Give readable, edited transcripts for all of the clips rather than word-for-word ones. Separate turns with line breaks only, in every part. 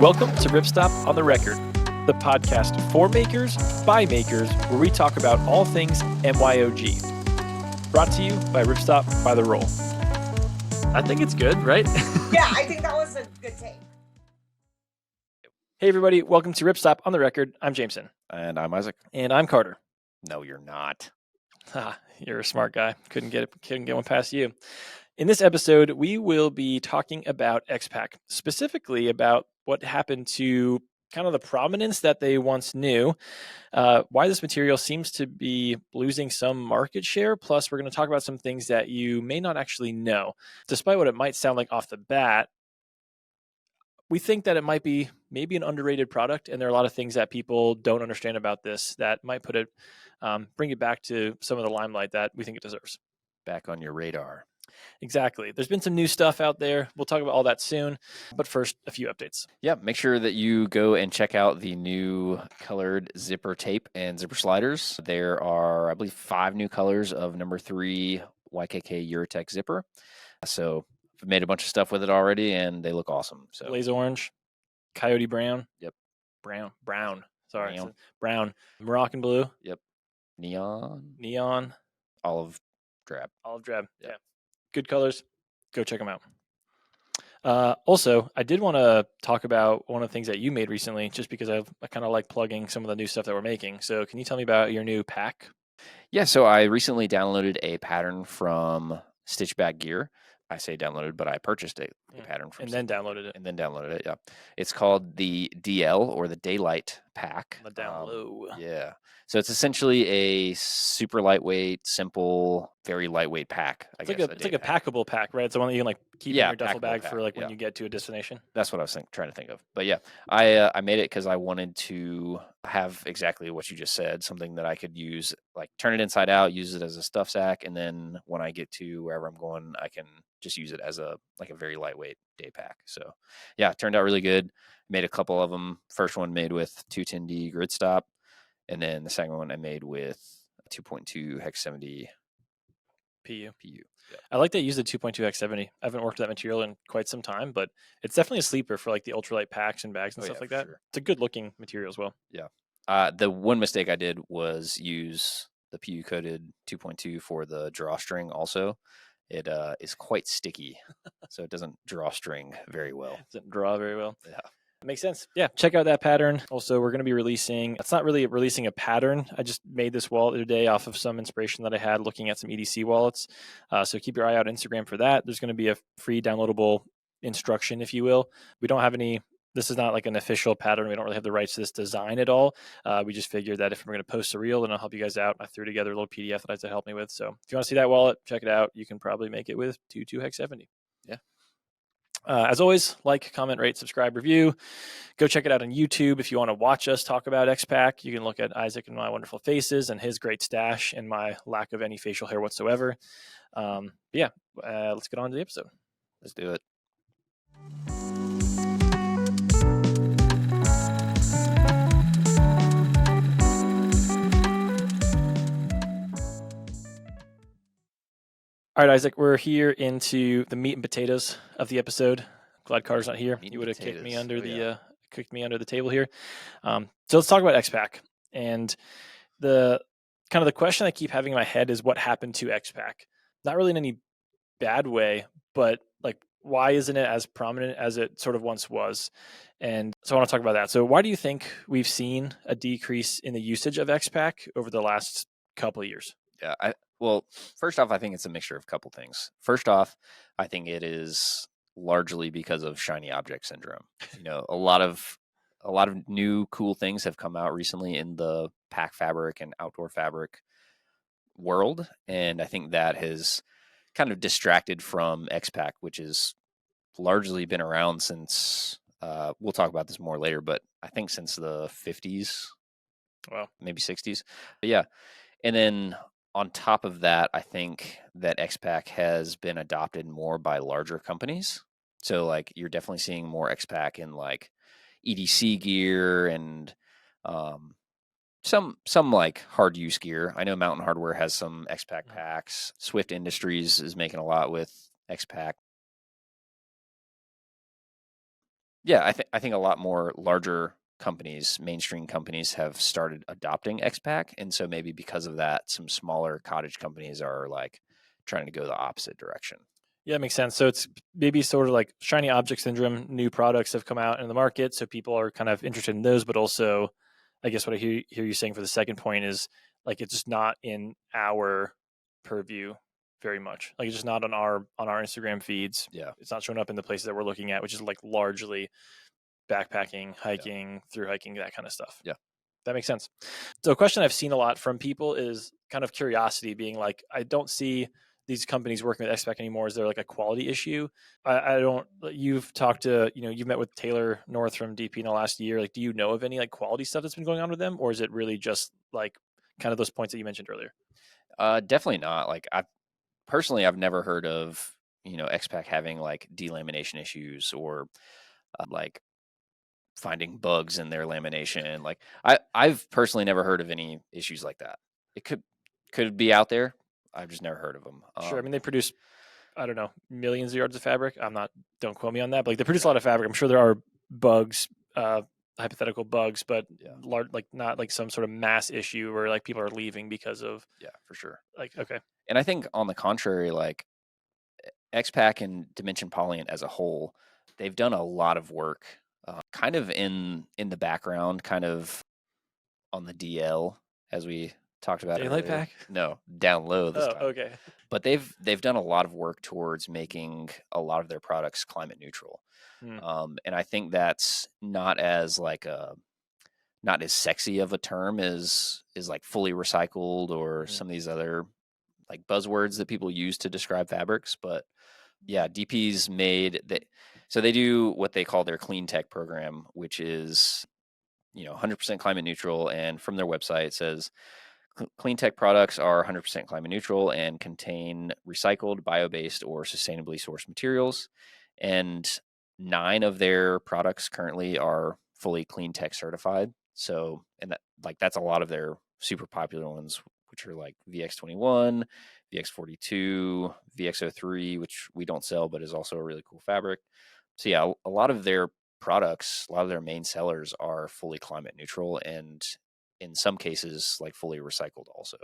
Welcome to Ripstop on the Record, the podcast for makers, by makers, where we talk about all things MYOG. Brought to you by Ripstop by the Roll. I think it's good, right?
Yeah, I think that was a good take.
Hey everybody, welcome to Ripstop on the Record. I'm Jameson.
And I'm Isaac.
And I'm Carter.
No, you're not.
You're a smart guy. Couldn't get one past you. In this episode, we will be talking about X-Pac, specifically about what happened to kind of the prominence that they once knew, why this material seems to be losing some market share, plus we're going to talk about some things that you may not actually know. Despite what it might sound like off the bat, we think that it might be maybe an underrated product, and there are a lot of things that people don't understand about this that might put it, bring it back to some of the limelight that we think it deserves.
Back on your radar.
Exactly. There's been some new stuff out there. We'll talk about all that soon. But first, a few updates.
Yeah, make sure that you go and check out the new colored zipper tape and zipper sliders. There are, I believe, 5 new colors of number 3 YKK Eurotech zipper. So I've made a bunch of stuff with it already, and they look awesome. So
Blaze orange, coyote brown.
Yep.
Brown. Sorry. Brown. Moroccan blue.
Yep.
Neon.
Olive drab.
Yep. Yeah. Good colors. Go check them out. Also, I did want to talk about one of the things that you made recently, just because I kind of like plugging some of the new stuff that we're making. So can you tell me about your new pack?
Yeah, so I recently downloaded a pattern from Stitchback Gear. I say downloaded, but I purchased a pattern from
then downloaded it.
Yeah. It's called the DL, or the Daylight Pack.
The down low.
Yeah. So it's essentially a super lightweight, simple, very lightweight pack.
It's like a packable pack, right? It's the one that you can like keep in your duffel bag
pack,
for like when you get to a destination.
That's what I was trying to think of. But yeah, I made it because I wanted to have exactly what you just said, something that I could use, like turn it inside out, use it as a stuff sack, and then when I get to wherever I'm going, I can just use it as a very lightweight day pack. So yeah, it turned out really good. Made a couple of them. First one made with 210D grid stop, and then the second one I made with 2.2 hex 70
PU.
Yep.
I like that you use the 2.2 hex 70. I haven't worked with that material in quite some time, but it's definitely a sleeper for like the ultralight packs and bags and stuff like that. Sure. It's a good looking material as well.
Yeah. The one mistake I did was use the PU coated 2.2 for the drawstring also. It is quite sticky, so it doesn't draw string very well.
Doesn't draw very well.
Yeah.
Makes sense. Yeah, check out that pattern. Also, we're going to be releasing, it's not really releasing a pattern. I just made this wallet the other day off of some inspiration that I had looking at some EDC wallets. So keep your eye out on Instagram for that. There's going to be a free downloadable instruction, if you will. We don't have any, this is not like an official pattern. We don't really have the rights to this design at all. We just figured that if we're going to post a reel, then I'll help you guys out. I threw together a little PDF that I had to help me with. So if you want to see that wallet, check it out. You can probably make it with 2.2 hex 70.
Yeah.
As always, like, comment, rate, subscribe, review. Go check it out on YouTube. If you want to watch us talk about X-Pac, you can look at Isaac and my wonderful faces and his great stash and my lack of any facial hair whatsoever. Let's get on to the episode.
Let's do it.
All right, Isaac, we're here into the meat and potatoes of the episode. Glad Carter's not here. You would have kicked me under the table here. So let's talk about X-Pac. And the kind of the question I keep having in my head is what happened to X-Pac? Not really in any bad way, but like why isn't it as prominent as it sort of once was? And so I want to talk about that. So why do you think we've seen a decrease in the usage of X-Pac over the last couple of years?
Yeah, well, first off, I think it's a mixture of a couple things. First off, I think it is largely because of shiny object syndrome. A lot of new cool things have come out recently in the pack fabric and outdoor fabric world, and I think that has kind of distracted from X-Pac, which has largely been around since we'll talk about this more later, but I think since the 50s, maybe 60s. But yeah, and then on top of that, I think that X-Pac has been adopted more by larger companies. So like you're definitely seeing more X-Pac in like EDC gear and some like hard use gear. I know Mountain Hardware has some X-Pac packs. Swift Industries is making a lot with X-Pac. Yeah, I think a lot more larger companies, mainstream companies, have started adopting X-Pac, and so maybe because of that, some smaller cottage companies are like trying to go the opposite direction.
Yeah, it makes sense. So it's maybe sort of like shiny object syndrome. New products have come out in the market, so people are kind of interested in those. But also, I guess what I hear you saying for the second point is like it's just not in our purview very much. Like it's just not on our Instagram feeds.
Yeah,
It's not showing up in the places that we're looking at, which is like largely backpacking, hiking, through hiking, that kind of stuff.
Yeah.
That makes sense. So a question I've seen a lot from people is kind of curiosity, being like, I don't see these companies working with X-Pac anymore. Is there like a quality issue? I don't. You've talked to, you've met with Taylor North from DP in the last year. Like, do you know of any like quality stuff that's been going on with them, or is it really just like kind of those points that you mentioned earlier?
Definitely not. Like I've never heard of X-Pac having like delamination issues or like finding bugs in their lamination. Like I've personally never heard of any issues like that. It could be out there. I've just never heard of them.
Sure. I mean, they produce, I don't know, millions of yards of fabric. Don't quote me on that, but like they produce a lot of fabric. I'm sure there are bugs, hypothetical bugs, but large, like not like some sort of mass issue where like people are leaving because of,
yeah, for sure.
like, okay.
And I think on the contrary, like X-Pac and Dimension Polyant as a whole, they've done a lot of work, kind of in the background, kind of on the DL, as we talked about
Daylight
earlier.
pack?
No, down low this
Oh,
time.
okay.
But they've done a lot of work towards making a lot of their products climate neutral, and I think that's not as not as sexy of a term as is like fully recycled or some of these other like buzzwords that people use to describe fabrics. But yeah, DP's made that. So they do what they call their clean tech program, which is 100% climate neutral. And from their website, it says clean tech products are 100% climate neutral and contain recycled, bio-based, or sustainably sourced materials. And 9 of their products currently are fully clean tech certified. So, and that's a lot of their super popular ones, which are like VX21, VX42, VX03, which we don't sell, but is also a really cool fabric. So yeah, a lot of their products, a lot of their main sellers are fully climate neutral and in some cases like fully recycled also.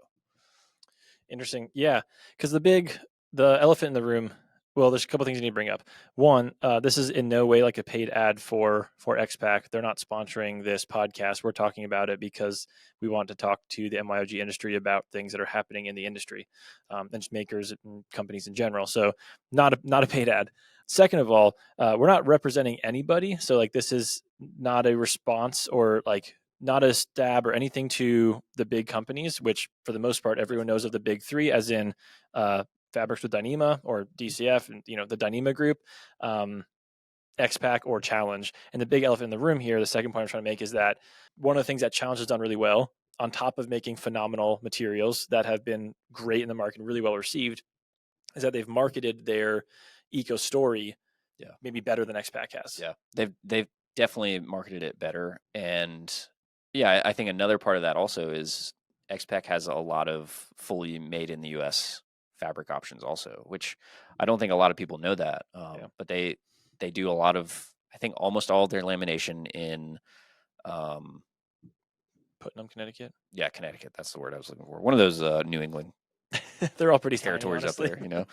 Interesting. Yeah. Because the elephant in the room, well, there's a couple things you need to bring up. One, this is in no way like a paid ad for X-Pac. They're not sponsoring this podcast. We're talking about it because we want to talk to the MYOG industry about things that are happening in the industry, and just makers and companies in general. So not a paid ad. Second of all, we're not representing anybody. So like this is not a response or like not a stab or anything to the big companies, which for the most part everyone knows of the big three, as in Fabrics with Dyneema or DCF, and the Dyneema group, X-Pac or Challenge. And the big elephant in the room here, the second point I'm trying to make, is that one of the things that Challenge has done really well, on top of making phenomenal materials that have been great in the market and really well received, is that they've marketed their eco story maybe better than X-Pac has.
Yeah, they've definitely marketed it better. And yeah, I think another part of that also is X-Pac has a lot of fully made in the US fabric options also, which I don't think a lot of people know that. But they do a lot of, I think almost all of their lamination in
Putnam, Connecticut.
Yeah, Connecticut. That's the word I was looking for. One of those New England
They're all pretty
territories
tiny,
up there.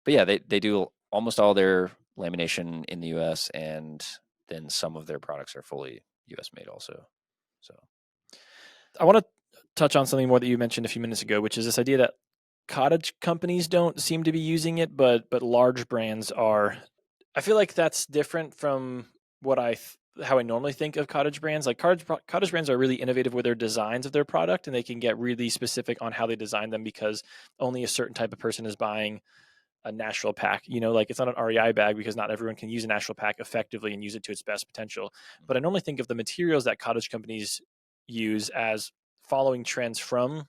But yeah, they do almost all their lamination in the US, and then some of their products are fully US made also. So
I want to touch on something more that you mentioned a few minutes ago, which is this idea that cottage companies don't seem to be using it, but large brands are. I feel like that's different from what how I normally think of cottage brands. Like cottage brands are really innovative with their designs of their product, and they can get really specific on how they design them because only a certain type of person is buying a natural pack. Like it's not an REI bag because not everyone can use a natural pack effectively and use it to its best potential. But I normally think of the materials that cottage companies use as following trends from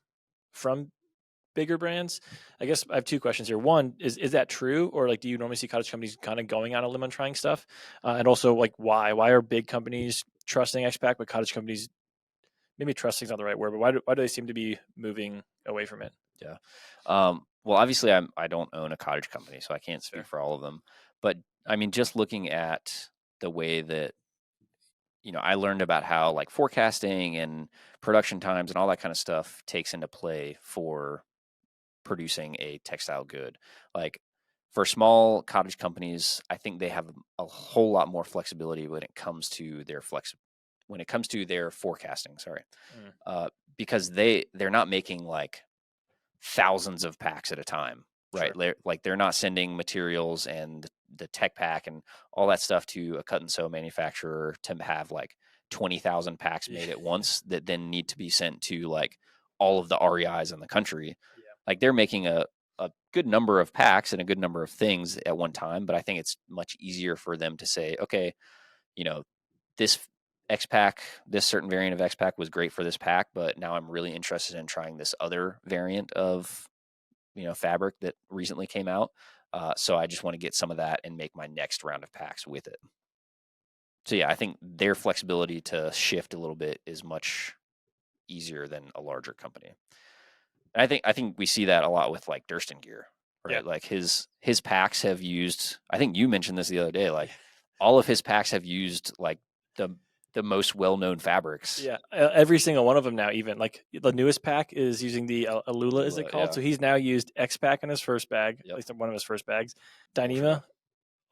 bigger brands. I guess I have two questions here. One is that true, or like do you normally see cottage companies kind of going on a limb on trying stuff? And also like why are big companies trusting X-Pac, but cottage companies, maybe trusting is not the right word, but why do they seem to be moving away from it?
yeah. Well, obviously I don't own a cottage company, so I can't speak for all of them. But I mean, just looking at the way that, I learned about how like forecasting and production times and all that kind of stuff takes into play for producing a textile good. Like for small cottage companies, I think they have a whole lot more flexibility when it comes to their forecasting. Sorry, because they're not making like thousands of packs at a time, right?
Sure.
They're not sending materials and the tech pack and all that stuff to a cut and sew manufacturer to have like 20,000 packs made at once that then need to be sent to like all of the REIs in the country.
Yeah.
Like they're making a good number of packs and a good number of things at one time, but I think it's much easier for them to say, okay, this X-Pac, this certain variant of X-Pac was great for this pack, but now I'm really interested in trying this other variant of, fabric that recently came out. So I just want to get some of that and make my next round of packs with it. So yeah, I think their flexibility to shift a little bit is much easier than a larger company. And I think we see that a lot with like Durston Gear, right?
Yeah.
Like his packs have used, I think you mentioned this the other day, like all of his packs have used like the most well-known fabrics.
Yeah, every single one of them now. Even like the newest pack is using the Alula, is it called?
Yeah.
So he's now used X-Pac in his first bag,
Yep.
at least one of his first bags. Dyneema,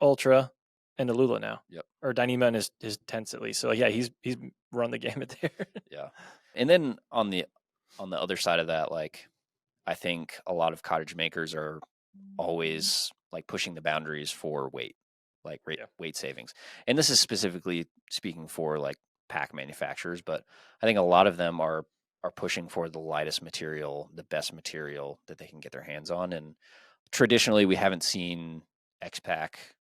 Ultra, and Alula now.
Yep.
Or Dyneema in his tents at least. So yeah, he's run the gamut there.
Yeah. And then on the other side of that, like I think a lot of cottage makers are always like pushing the boundaries for weight, like weight savings. And this is specifically speaking for like pack manufacturers, but I think a lot of them are pushing for the lightest material, the best material that they can get their hands on. And traditionally, we haven't seen X-Pac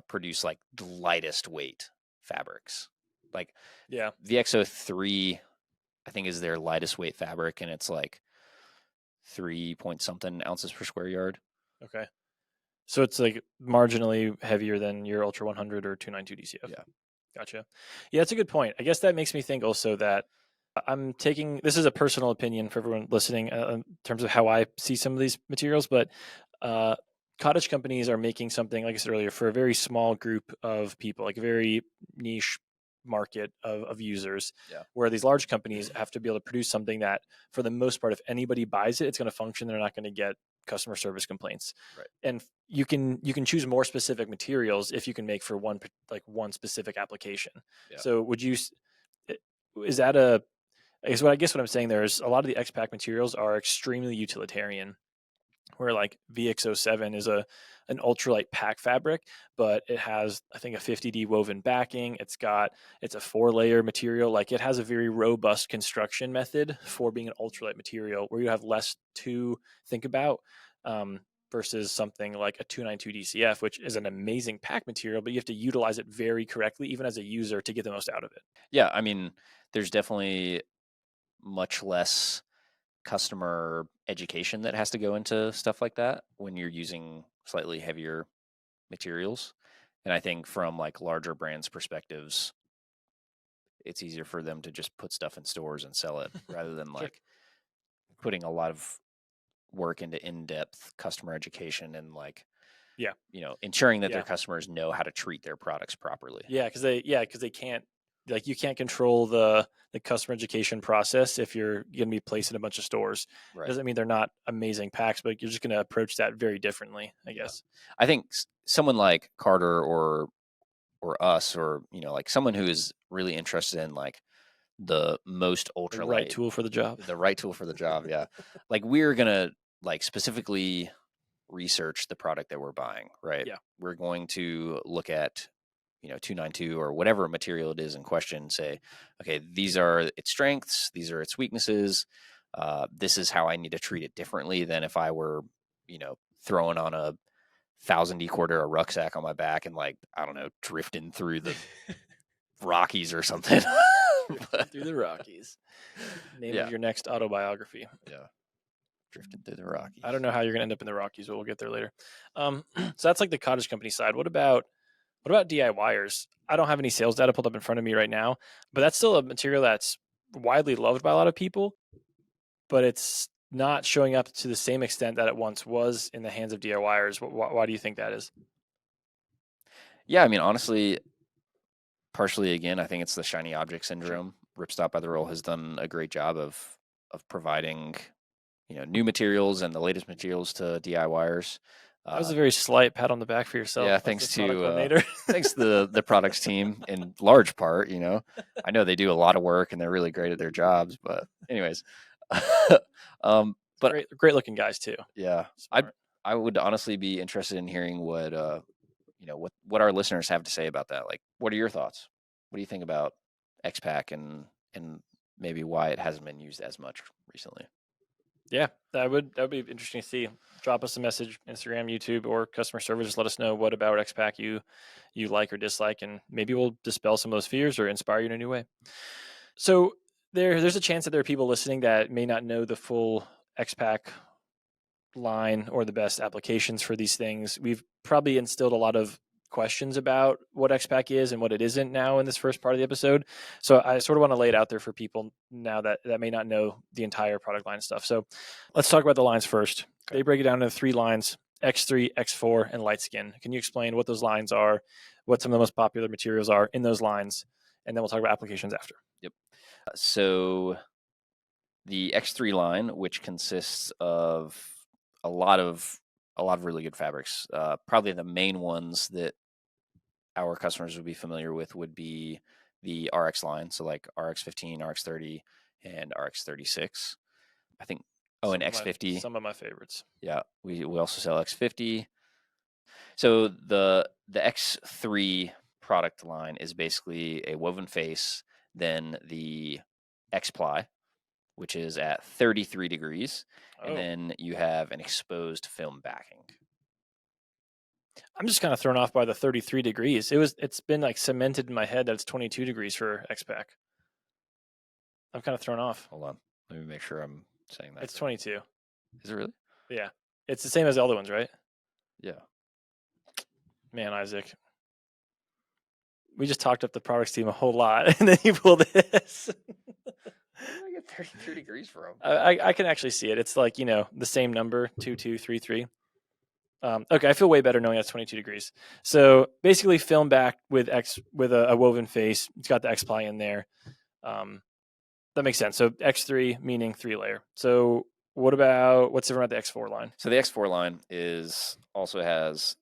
produce like the lightest weight fabrics. Like
Yeah.
VXO3, I think, is their lightest weight fabric, and it's like 3 point something ounces per square yard.
Okay. So it's like marginally heavier than your Ultra 100 or 292 DCF.
Yeah.
Gotcha. Yeah, that's a good point. I guess that makes me think also that I'm taking, this is a personal opinion for everyone listening in terms of how I see some of these materials, but cottage companies are making something, like I said earlier, for a very small group of people, like a very niche market of users, where these large companies have to be able to produce something that, for the most part, if anybody buys it, it's going to function. They're not going to get customer service complaints.
Right.
And you can choose more specific materials if you can make for one specific application.
Yeah.
So is that I guess what I'm saying there is a lot of the X-Pac materials are extremely utilitarian, where like VX07 is an ultralight pack fabric, but it has, I think, a 50D woven backing. It's a 4-layer material. Like it has a very robust construction method for being an ultralight material, where you have less to think about versus something like a 292 DCF, which is an amazing pack material, but you have to utilize it very correctly, even as a user, to get the most out of it.
Yeah, I mean, there's definitely much less customer education that has to go into stuff like that when you're using slightly heavier materials. And I think from like larger brands' perspectives, it's easier for them to just put stuff in stores and sell it rather than like putting a lot of work into in-depth customer education and like, ensuring that their customers know how to treat their products properly.
Yeah, because they can't, like, you can't control the customer education process if you're going to be placed in a bunch of stores.
Right.
Doesn't mean they're not amazing packs, but you're just going to approach that very differently, I guess.
I think someone like Carter or us, or like someone who is really interested in like the most ultralight,
the right tool for the job.
Yeah. Like we're gonna like specifically research the product that we're buying, right?
Yeah.
We're going to look at 292 or whatever material it is in question, say, okay, these are its strengths, these are its weaknesses, this is how I need to treat it differently than if I were throwing on a 1,000 Cordura rucksack on my back and, like, I don't know, drifting through the Rockies or something.
Through the Rockies. Name of your next autobiography.
Yeah. Drifting through the Rockies.
I don't know how you're going to end up in the Rockies, but we'll get there later. So that's like the cottage company side. What about DIYers? I don't have any sales data pulled up in front of me right now, but that's still a material that's widely loved by a lot of people, but it's not showing up to the same extent that it once was in the hands of DIYers. Why do you think that is?
Yeah, I mean, honestly, partially, again, I think it's the shiny object syndrome. Ripstop by the Roll has done a great job of providing, new materials and the latest materials to DIYers.
That was a very slight pat on the back for yourself.
Yeah,
as
thanks
the product
to
coordinator.
thanks to the products team in large part. I know they do a lot of work and they're really great at their jobs. But anyways, but
great looking guys too.
yeah,
Smart.
I would honestly be interested in hearing what what our listeners have to say about that. Like, what are your thoughts? What do you think about X-Pac and maybe why it hasn't been used as much recently?
Yeah, that would be interesting to see. Drop us a message, Instagram, YouTube, or customer service. Just let us know what about X-Pac you like or dislike, and maybe we'll dispel some of those fears or inspire you in a new way. So there's a chance that there are people listening that may not know the full X-Pac line or the best applications for these things. We've probably instilled a lot of questions about what X-Pac is and what it isn't now in this first part of the episode. So I sort of want to lay it out there for people now that may not know the entire product line stuff. So let's talk about the lines first. Okay. They break it down into 3 lines: X3, X4, and LiteSkin. Can you explain what those lines are, what some of the most popular materials are in those lines, and then we'll talk about applications after.
Yep. So the X3 line, which consists of a lot of really good fabrics. Probably the main ones that our customers would be familiar with would be the RX line, so like RX15, RX30, and RX36. I think. Oh, and X50.
Some of my favorites.
Yeah, we also sell X50. So the X3 product line is basically a woven face, then the X-Ply, which is at 33 degrees, and then you have an exposed film backing.
I'm just kind of thrown off by the 33 degrees. It's been like cemented in my head that it's 22 degrees for X-Pac. I'm kind of thrown off.
Hold on. Let me make sure I'm saying that.
It's 22.
Is it really?
Yeah. It's the same as the other ones, right?
Yeah.
Man, Isaac. We just talked up the products team a whole lot, and then you pulled this.
Where did I get 33 degrees from?
I can actually see it. It's like, the same number, 2233. Okay, I feel way better knowing that's 22 degrees. So basically film back with a woven face. It's got the X-Ply in there. That makes sense. So X3 meaning 3-layer. So what's different about the X4 line?
So the X4 line also has,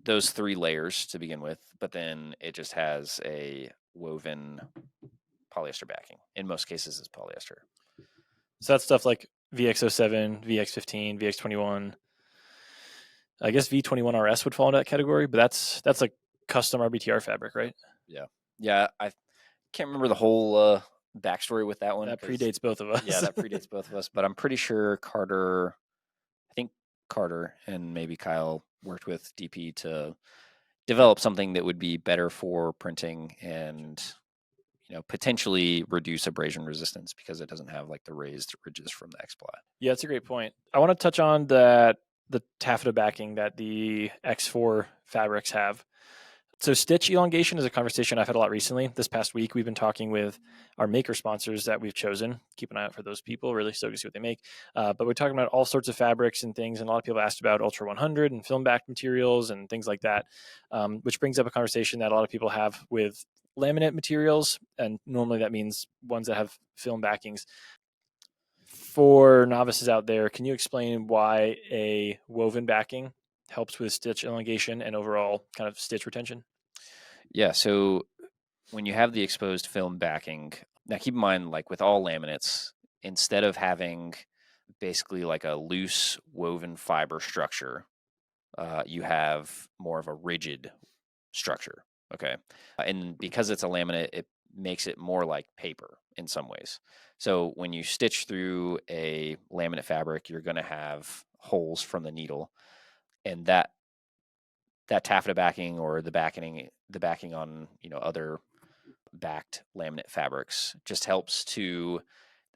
those 3 layers to begin with, but then it just has a woven polyester backing. In most cases, it's polyester.
So that's stuff like VX07, VX15, VX21. I guess V21 RS would fall into that category, but that's like custom RBTR fabric, right?
Yeah. I can't remember the whole backstory with that one.
That predates both of us.
Yeah, that predates both of us, but I'm pretty sure Carter and maybe Kyle worked with DP to develop something that would be better for printing and potentially reduce abrasion resistance because it doesn't have like the raised ridges from the X-Ply.
Yeah, that's a great point. I want to touch on the taffeta backing that the X4 fabrics have. So stitch elongation is a conversation I've had a lot recently. This past week, we've been talking with our maker sponsors that we've chosen. Keep an eye out for those people. Really stoked to see what they make. But we're talking about all sorts of fabrics and things. And a lot of people asked about Ultra 100 and film back materials and things like that, which brings up a conversation that a lot of people have with laminate materials. And normally that means ones that have film backings. For novices out there, can you explain why a woven backing helps with stitch elongation and overall kind of stitch retention?
Yeah, so when you have the exposed film backing, now keep in mind, like with all laminates, instead of having basically like a loose woven fiber structure, you have more of a rigid structure. Okay. And because it's a laminate, it makes it more like paper in some ways. So when you stitch through a laminate fabric, you're going to have holes from the needle, and that taffeta backing or the backing on other backed laminate fabrics just helps to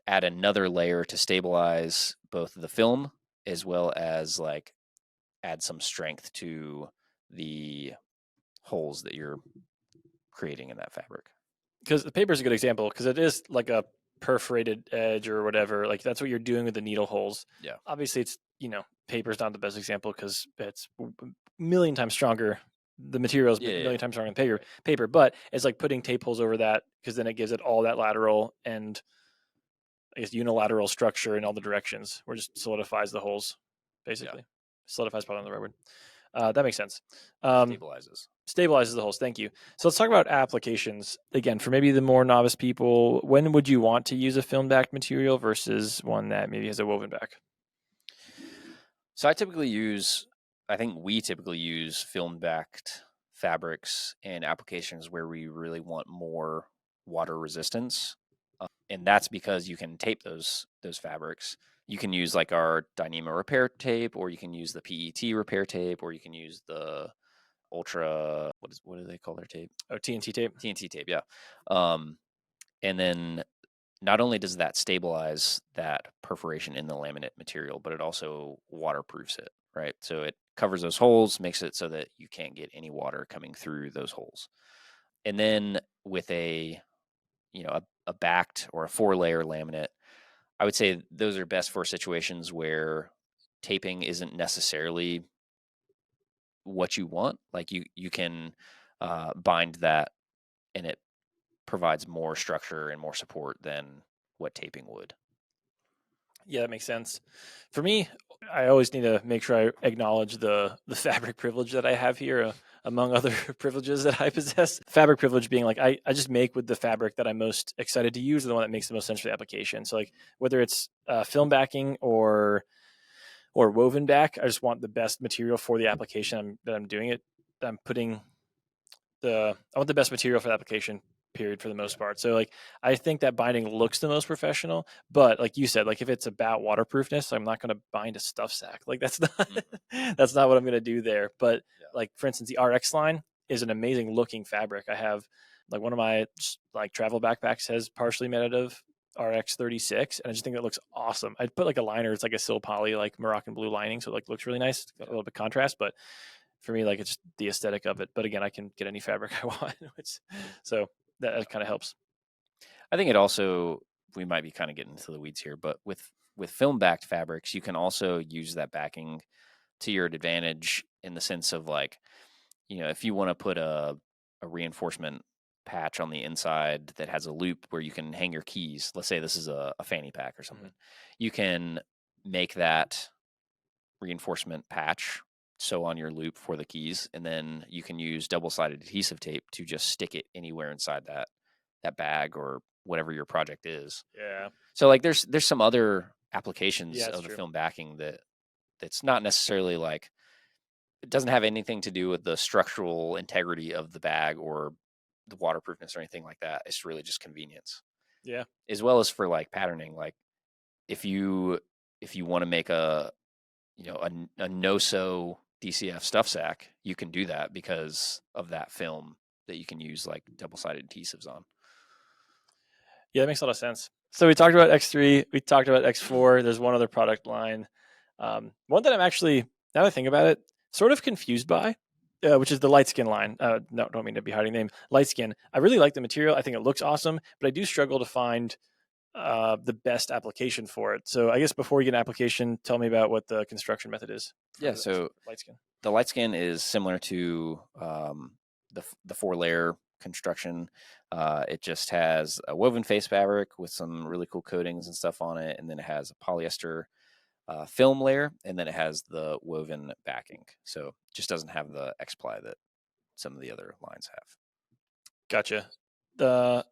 add another layer to stabilize both the film as well as like add some strength to the holes that you're creating in that fabric.
Because the paper is a good example because it is like a perforated edge or whatever. Like that's what you're doing with the needle holes.
Yeah.
Obviously, it's paper's not the best example because it's a million times stronger the material is
Yeah,
a
yeah,
million times stronger than paper, but it's like putting tape holes over that because then it gives it all that lateral and I guess unilateral structure in all the directions, where it just solidifies the holes, basically. Solidifies probably on the right word. That makes sense. Stabilizes the holes. Thank you. So let's talk about applications again for maybe the more novice people. When would you want to use a film backed material versus one that maybe has a woven back?
So I think we typically use film backed fabrics in applications where we really want more water resistance. And that's because you can tape those fabrics. You can use like our Dyneema repair tape, or you can use the PET repair tape, or you can use the Ultra, what do they call their tape?
Oh, TNT tape.
TNT tape, yeah. And then not only does that stabilize that perforation in the laminate material, but it also waterproofs it, right? So it covers those holes, makes it so that you can't get any water coming through those holes. And then with a backed or a 4-layer laminate, I would say those are best for situations where taping isn't necessarily what you want. Like you can bind that, and it provides more structure and more support than what taping would.
Yeah, that makes sense. For me, I always need to make sure I acknowledge the fabric privilege that I have here, among other privileges that I possess. Fabric privilege being like I just make with the fabric that I'm most excited to use, the one that makes the most sense for the application. So like whether it's film backing or woven back, I just want the best material for the application that I'm doing it. I'm putting I want the best material for the application, period, for the most part. So like I think that binding looks the most professional, but like you said, like if it's about waterproofness, I'm not going to bind a stuff sack. Like that's not that's not what I'm going to do there. But like for instance, the RX line is an amazing looking fabric. I have like one of my like travel backpacks has partially made out of RX 36, and I just think it looks awesome. I'd put like a liner, it's like a sil poly like Moroccan blue lining, so it like looks really nice, a little bit contrast, but for me, like it's just the aesthetic of it. But again, I can get any fabric I want, so that kind of helps.
I think it also, we might be kind of getting into the weeds here, but with film backed fabrics, you can also use that backing to your advantage in the sense of like, if you want to put a reinforcement patch on the inside that has a loop where you can hang your keys. Let's say this is a fanny pack or something. You can make that reinforcement patch sew on your loop for the keys, and then you can use double-sided adhesive tape to just stick it anywhere inside that bag or whatever your project is.
Yeah.
So like there's some other applications of the
true.
film backing that's not necessarily like, it doesn't have anything to do with the structural integrity of the bag or the waterproofness or anything like that. It's really just convenience.
Yeah.
As well as for like patterning, like if you want to make a no-sew DCF stuff sack, you can do that because of that film that you can use like double-sided adhesives on.
Yeah, that makes a lot of sense. So we talked about X3, we talked about X4. There's one other product line. One that I'm actually, now that I think about it, sort of confused by, which is the LiteSkin line. No, don't mean to be hiding the name. LiteSkin. I really like the material. I think it looks awesome, but I do struggle to find the best application for it. So I guess before you get an application, tell me about what the construction method is.
Yeah, so
LiteSkin.
The LiteSkin is similar to the 4-layer construction. It just has a woven face fabric with some really cool coatings and stuff on it, and then it has a polyester film layer, and then it has the woven backing. So it just doesn't have the X-Ply that some of the other lines have.
Gotcha. The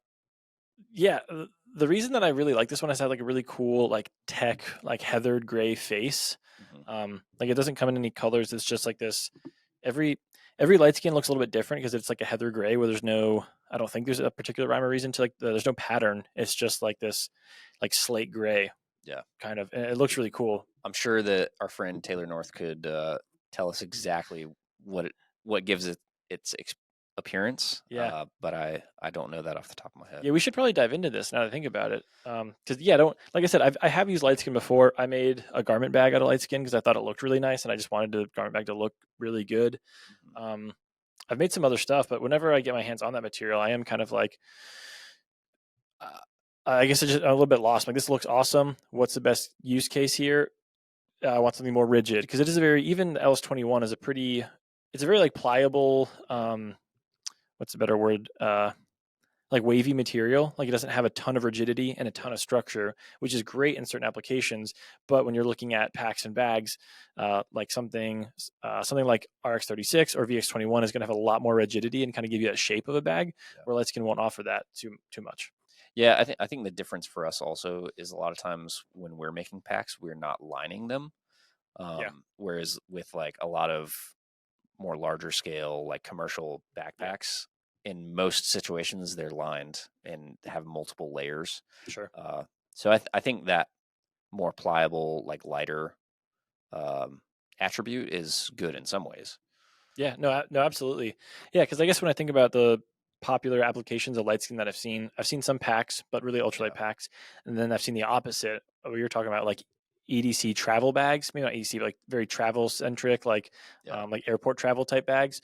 reason that I really like this one is it has like a really cool like tech like heathered gray face. Like it doesn't come in any colors. It's just like this. Every LiteSkin looks a little bit different because it's like a heather gray where I don't think there's a particular rhyme or reason to there's no pattern. It's just like this like slate gray.
Yeah,
kind of. And it looks really cool.
I'm sure that our friend Taylor North could tell us exactly what gives it its appearance.
Yeah.
But I don't know that off the top of my head.
Yeah, we should probably dive into this now that I think about it. Because like I said, I have used LiteSkin before. I made a garment bag out of LiteSkin because I thought it looked really nice, and I just wanted the garment bag to look really good. I've made some other stuff, but whenever I get my hands on that material, I am kind of like, I guess I'm a little bit lost. Like, this looks awesome. What's the best use case here? I want something more rigid because it is even LS21 is a pretty it's a very like pliable, what's a better word? Like wavy material. Like it doesn't have a ton of rigidity and a ton of structure, which is great in certain applications. But when you're looking at packs and bags, like something like RX36 or VX21 is going to have a lot more rigidity and kind of give you that shape of a bag, where LiteSkin won't offer that too much.
Yeah, I think the difference for us also is a lot of times when we're making packs, we're not lining them.
Yeah.
Whereas with like a lot of more larger scale, like commercial backpacks, in most situations they're lined and have multiple layers.
Sure.
So I think that more pliable, like lighter attribute is good in some ways.
Yeah, no, absolutely. Yeah, because I guess when I think about the popular applications of LiteSkin that I've seen some packs, but really ultralight packs, and then I've seen the opposite. What you're talking about, like EDC travel bags, maybe not EDC, but like very travel centric, like airport travel type bags,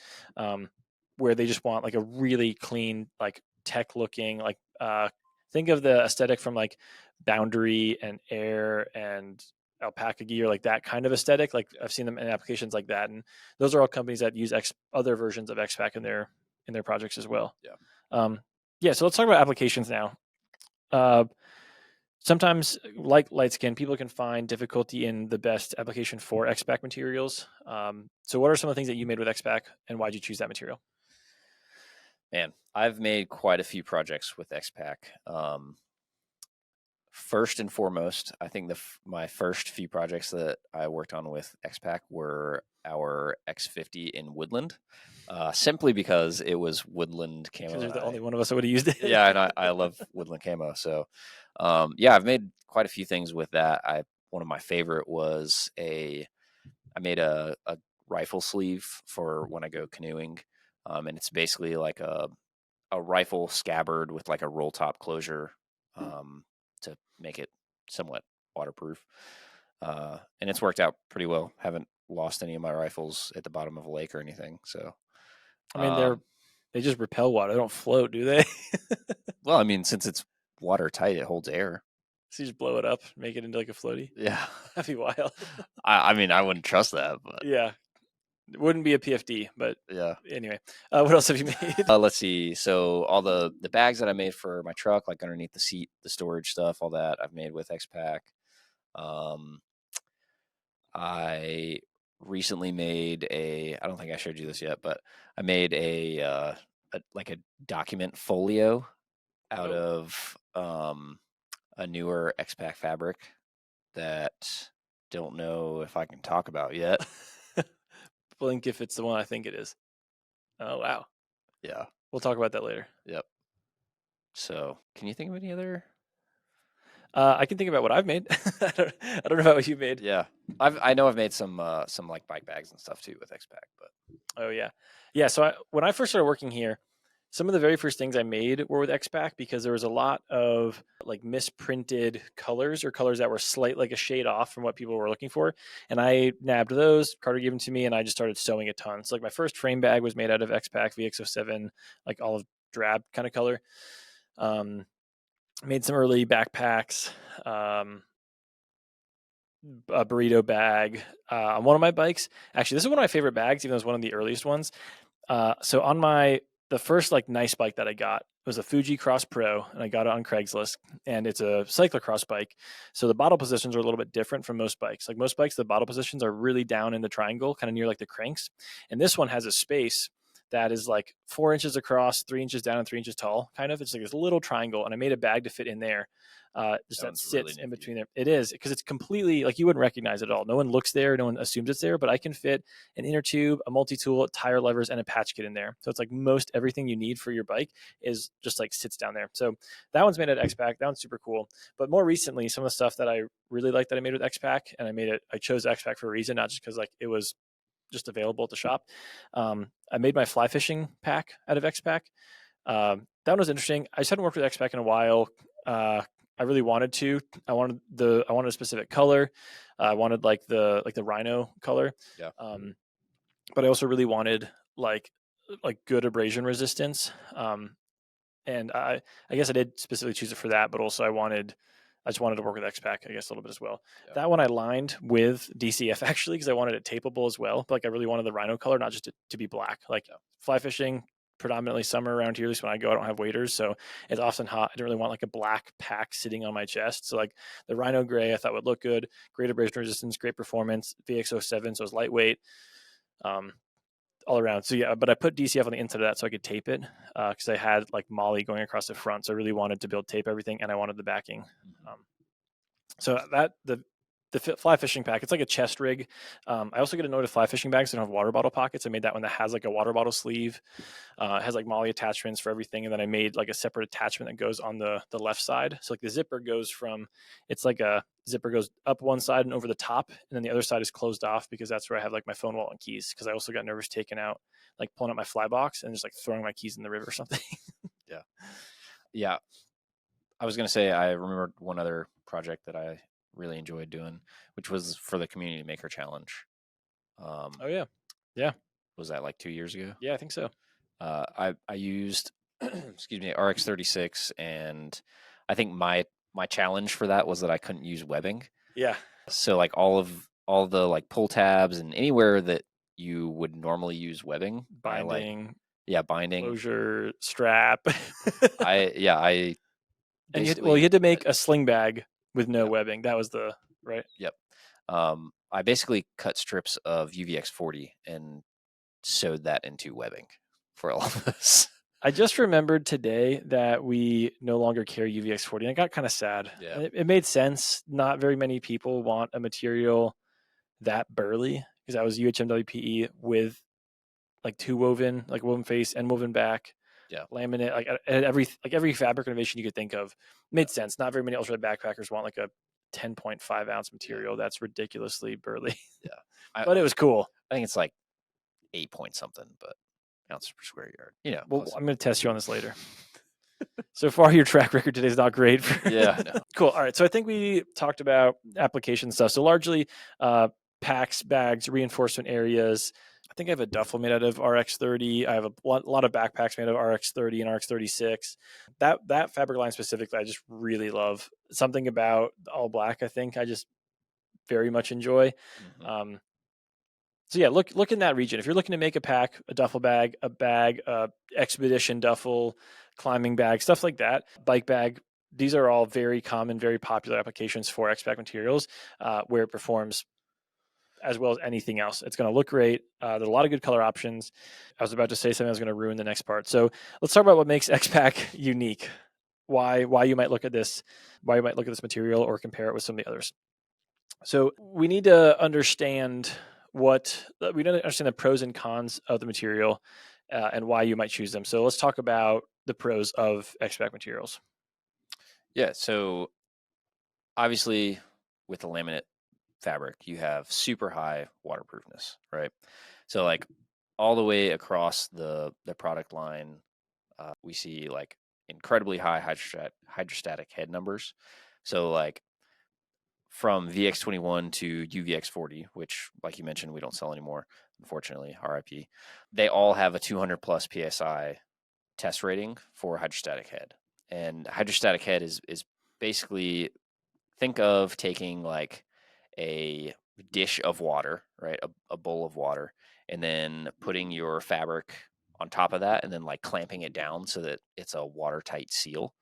where they just want like a really clean, like tech looking, like think of the aesthetic from like Boundary and Air and Alpaca gear, like that kind of aesthetic. Like I've seen them in applications like that, and those are all companies that use other versions of X-Pac in their projects as well. Yeah. So let's talk about applications now. Sometimes, like LiteSkin, people can find difficulty in the best application for X-Pac materials. So what are some of the things that you made with X-Pac, and why did you choose that material?
Man, I've made quite a few projects with X-Pac. First and foremost, I think my first few projects that I worked on with X-Pac were our X50 in woodland, simply because it was woodland camo.
Because you're the only one of us that would have used it.
Yeah, and I love woodland camo. So, yeah, I've made quite a few things with that. One of my favorite was I made a rifle sleeve for when I go canoeing, and it's basically like a rifle scabbard with like a roll top closure, to make it somewhat waterproof. And it's worked out pretty well. Haven't lost any of my rifles at the bottom of a lake or anything. So,
I mean, they just repel water. They don't float, do they?
well, I mean, since it's watertight, it holds air.
So you just blow it up, make it into like a floaty.
Yeah,
That'd be wild.
I mean, I wouldn't trust that, but
Yeah, it wouldn't be a PFD, but
yeah.
Anyway, what else have you made?
Let's see. So all the bags that I made for my truck, like underneath the seat, the storage stuff, all that I've made with X-Pac. I recently made I don't think I showed you this yet, but I made a document folio out of a newer X-Pac fabric that don't know if I can talk about yet.
Blink if it's the one I think it is. Oh, wow.
Yeah.
We'll talk about that later.
Yep. So can you think of any other?
I can think about what I've made. I don't know about what you made.
Yeah. I know I've made some like bike bags and stuff too with X-Pac, but.
Oh yeah. Yeah. So when I first started working here, some of the very first things I made were with X-Pac because there was a lot of like misprinted colors or colors that were like a shade off from what people were looking for. And I nabbed those. Carter gave them to me and I just started sewing a ton. So like my first frame bag was made out of X-Pac VX07, like olive drab kind of color. Made some early backpacks, a burrito bag on one of my bikes. Actually, this is one of my favorite bags, even though it's one of the earliest ones. So on the first like nice bike that I got was a Fuji Cross Pro, and I got it on Craigslist, and it's a cyclocross bike. So the bottle positions are a little bit different from most bikes. Like most bikes, the bottle positions are really down in the triangle, kind of near like the cranks. And this one has a space that is like 4 inches across, 3 inches down, and 3 inches tall. Kind of, it's like this little triangle, and I made a bag to fit in there. Just that sits really in between there. It is because it's completely like you wouldn't recognize it at all. No one looks there, no one assumes it's there, but I can fit an inner tube, a multi-tool, tire levers, and a patch kit in there. So it's like most everything you need for your bike is just like sits down there. So that one's made at X-Pac. That one's super cool. But more recently, some of the stuff that I really like that I made with X-Pac, and I chose X-Pac for a reason, not just because like it was just available at the shop. I made my fly fishing pack out of X-Pac. That one was interesting. I just hadn't worked with X-Pac in a while. I really wanted to. I wanted a specific color. I wanted like the rhino color.
Yeah.
But I also really wanted like good abrasion resistance. And I guess I did specifically choose it for that, but also I wanted I just wanted to work with X-Pac, I guess, a little bit as well.
Yeah.
That one I lined with DCF actually because I wanted it tapeable as well. But like I really wanted the rhino color, not just to be black. Like fly fishing, predominantly summer around here. At least when I go, I don't have waders, so it's often hot. I didn't really want like a black pack sitting on my chest. So like the rhino gray, I thought would look good. Great abrasion resistance, great performance. VX07, so it's lightweight. All around. So yeah, but I put DCF on the inside of that so I could tape it because I had like Molly going across the front. So I really wanted to build tape everything, and I wanted the backing. So that the fly fishing pack, it's like a chest rig. I also get annoyed with fly fishing bags that don't have water bottle pockets. I made that one that has like a water bottle sleeve. It has like Molly attachments for everything, and then I made like a separate attachment that goes on the left side. So like the zipper goes from, it's like a zipper goes up one side and over the top, and then the other side is closed off because that's where I have like my phone, wallet, and keys. Because I also got nervous taking out, like pulling out my fly box and just like throwing my keys in the river or something.
Yeah. I was going to say, I remember one other project that I really enjoyed doing, which was for the Community Maker Challenge.
Oh yeah.
Was that like 2 years ago?
Yeah, I think so.
I used, excuse me, RX36, and I think my challenge for that was that I couldn't use webbing.
Yeah.
So like all the like pull tabs and anywhere that you would normally use webbing,
Binding,
binding,
closure, strap.
I
And you had to make a sling bag with no webbing. That was the right.
Yep. I basically cut strips of UVX40 and sewed that into webbing for all of this.
I just remembered today that we no longer carry UVX40, and I got kind of sad.
Yeah.
It made sense. Not very many people want a material that burly because that was UHMWPE with like two woven, like woven face and woven back.
Yeah.
Laminate, like every fabric innovation you could think of made sense. Not very many ultralight backpackers want like a 10.5 ounce material that's ridiculously burly.
Yeah.
But it was cool.
I think it's like 8 point something, but ounces per square yard. You know.
Well, I'm going to test you on this later. So far, your track record today is not great.
Yeah. No.
Cool. All right. So I think we talked about application stuff. So largely packs, bags, reinforcement areas. I think I have a duffel made out of RX30. I have a lot of backpacks made out of RX30 and RX36. That fabric line specifically, I just really love. Something about all black, I think I just very much enjoy.
Mm-hmm.
So yeah, look in that region. If you're looking to make a pack, a duffel bag, expedition duffel, climbing bag, stuff like that, bike bag, these are all very common, very popular applications for X-Pac materials where it performs as well as anything else. It's going to look great. There's a lot of good color options. I was about to say something that was going to ruin the next part. So let's talk about what makes X-Pac unique. Why you might look at this material or compare it with some of the others. So we need to understand the pros and cons of the material and why you might choose them. So let's talk about the pros of X-Pac materials.
Yeah. So obviously with the laminate fabric, you have super high waterproofness, right? So like all the way across the product line, we see like incredibly high hydrostatic head numbers. So like from VX21 to UVX40, which like you mentioned, we don't sell anymore, unfortunately, RIP, they all have a 200 plus PSI test rating for hydrostatic head. And hydrostatic head is basically, think of taking like a dish of water, right? A bowl of water, and then putting your fabric on top of that and then like clamping it down so that it's a watertight seal,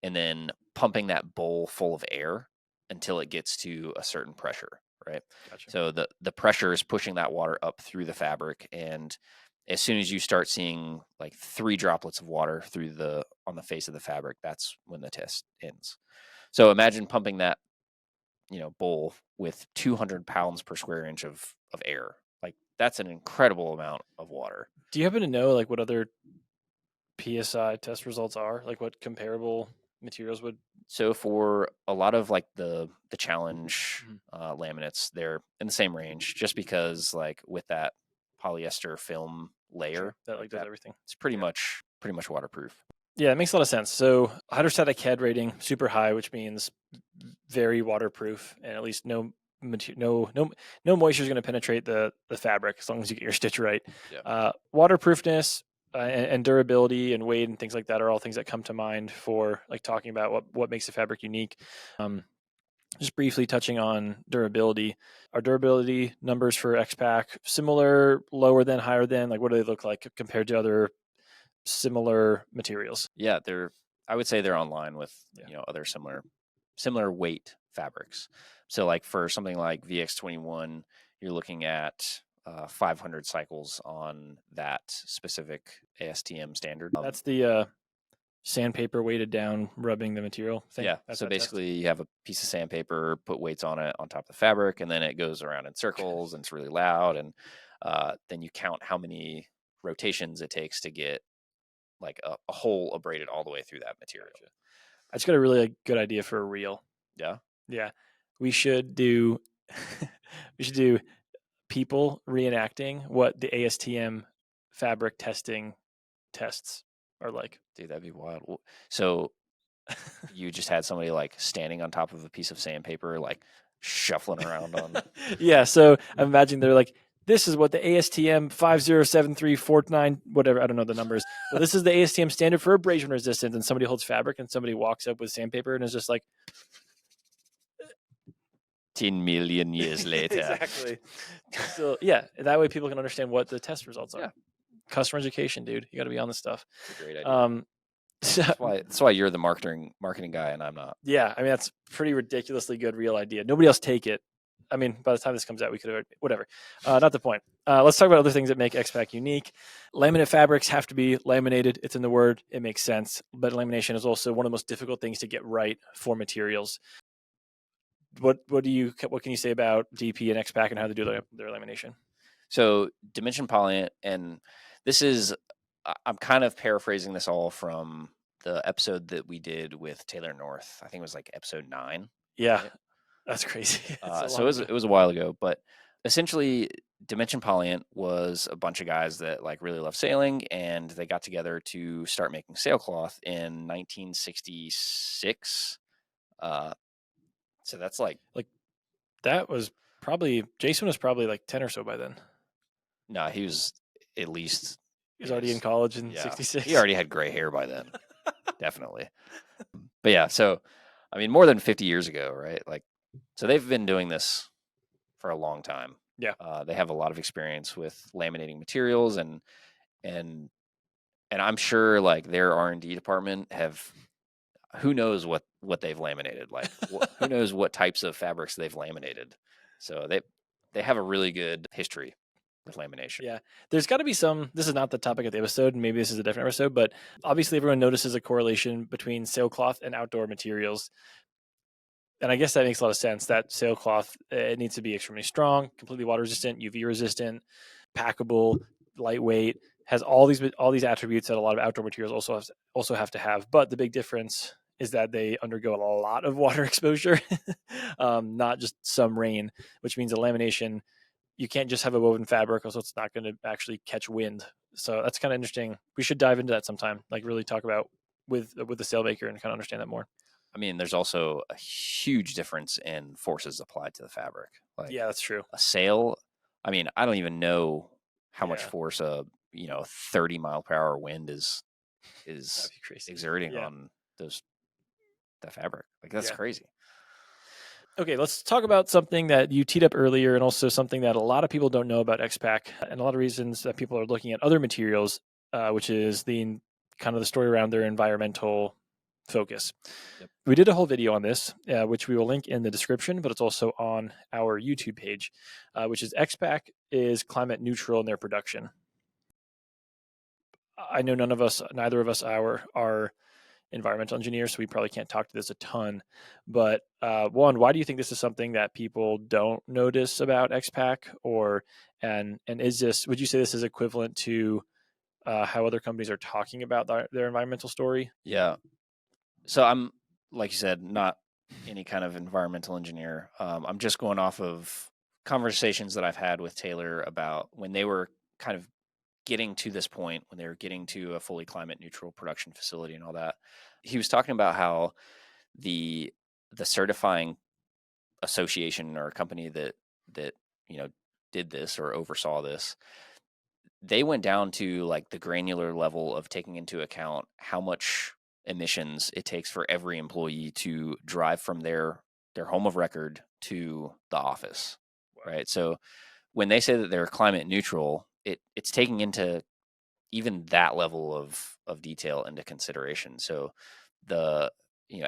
and then pumping that bowl full of air until it gets to a certain pressure, right?
Gotcha.
So the pressure is pushing that water up through the fabric, and as soon as you start seeing like 3 droplets of water on the face of the fabric, that's when the test ends. So imagine pumping that, bowl with 200 pounds per square inch of air. Like that's an incredible amount of water.
Do you happen to know like what other PSI test results are? Like what comparable materials would?
So for a lot of like the challenge laminates, they're in the same range, just because like with that polyester film layer
that like does everything,
it's pretty much waterproof.
Yeah, it makes a lot of sense. So hydrostatic head rating super high, which means very waterproof, and at least no moisture is going to penetrate the fabric as long as you get your stitch right.
Yeah.
Waterproofness and durability and weight and things like that are all things that come to mind for like talking about what makes the fabric unique. just briefly touching on durability. Are durability numbers for X-Pac similar, lower than, higher than? Like, what do they look like compared to other similar materials?
Yeah, I would say they're online with
Yeah.
other similar weight fabrics. So like for something like VX21, you're looking at 500 cycles on that specific ASTM standard.
That's the sandpaper weighted down, rubbing the material thing.
Yeah.
That's
So
that test?
basically, you have a piece of sandpaper, put weights on it on top of the fabric, and then it goes around in circles, and it's really loud. And then you count how many rotations it takes to get like a hole abraded all the way through that material.
I just got a really good idea for a reel.
Yeah.
Yeah, we should do we should do people reenacting what the ASTM fabric testing tests are like.
Dude, that'd be wild. So you just had somebody like standing on top of a piece of sandpaper, like shuffling around on.
Yeah, so I'm imagining they're like, this is what the ASTM 507349, whatever, I don't know the numbers. But this is the ASTM standard for abrasion resistance. And somebody holds fabric and somebody walks up with sandpaper and is just like,
10 million years later.
Exactly. So yeah, that way people can understand what the test results are.
Yeah.
Customer education, dude. You got to be on this stuff.
It's a great idea.
So,
that's why you're the marketing guy and I'm not.
yeah, I mean, that's pretty ridiculously good real idea. Nobody else take it. I mean, by the time this comes out, we could have, whatever. Not the point. Let's talk about other things that make X-Pac unique. Laminate fabrics have to be laminated. It's in the word. It makes sense. But lamination is also one of the most difficult things to get right for materials. What can you say about DP and X-Pac and how they do their lamination?
So dimension polyant, and this is, I'm kind of paraphrasing this all from the episode that we did with Taylor North. I think it was like episode 9.
Yeah.
Right?
That's crazy.
So it was a while ago, but essentially Dimension Polyant was a bunch of guys that like really love sailing, and they got together to start making sailcloth in 1966. So that's like
that was probably, Jason was probably like 10 or so by then.
No, he was at least.
He was already in college in 66.
He already had gray hair by then. Definitely. But yeah, so I mean, more than 50 years ago, right? Like, so they've been doing this for a long time.
Yeah.
They have a lot of experience with laminating materials, and I'm sure like their R&D department who knows what they've laminated, like who knows what types of fabrics they've laminated. So they have a really good history with lamination.
Yeah, there's got to be some. This is not the topic of the episode, and maybe this is a different episode, but obviously everyone notices a correlation between sailcloth and outdoor materials. And I guess that makes a lot of sense. That sailcloth, it needs to be extremely strong, completely water resistant, UV resistant, packable, lightweight, has all these attributes that a lot of outdoor materials also have to have. But the big difference is that they undergo a lot of water exposure, not just some rain, which means a lamination, you can't just have a woven fabric, also it's not going to actually catch wind. So that's kind of interesting. We should dive into that sometime, like really talk about with the sailmaker and kind of understand that more.
I mean, there's also a huge difference in forces applied to the fabric. Like,
yeah, that's true.
A sail, I mean, I don't even know how much force a 30 mile per hour wind is exerting on that fabric. Like, that's crazy.
Okay, let's talk about something that you teed up earlier, and also something that a lot of people don't know about X-Pac, and a lot of reasons that people are looking at other materials, which is the kind of the story around their environmental focus. Yep. We did a whole video on this, which we will link in the description, but it's also on our YouTube page, which is X-Pac is climate neutral in their production. I know neither of us are environmental engineers, so we probably can't talk to this a ton. But one, why do you think this is something that people don't notice about X-Pac, and is this? Would you say this is equivalent to how other companies are talking about their environmental story?
Yeah. So I'm, like you said, not any kind of environmental engineer. I'm just going off of conversations that I've had with Taylor about when they were kind of getting to this point, when they were getting to a fully climate neutral production facility and all that. He was talking about how the certifying association or company that did this or oversaw this, they went down to like the granular level of taking into account how much emissions it takes for every employee to drive from their their home of record to the office, right? So when they say that they're climate neutral, it's taking into even that level of detail into consideration. So the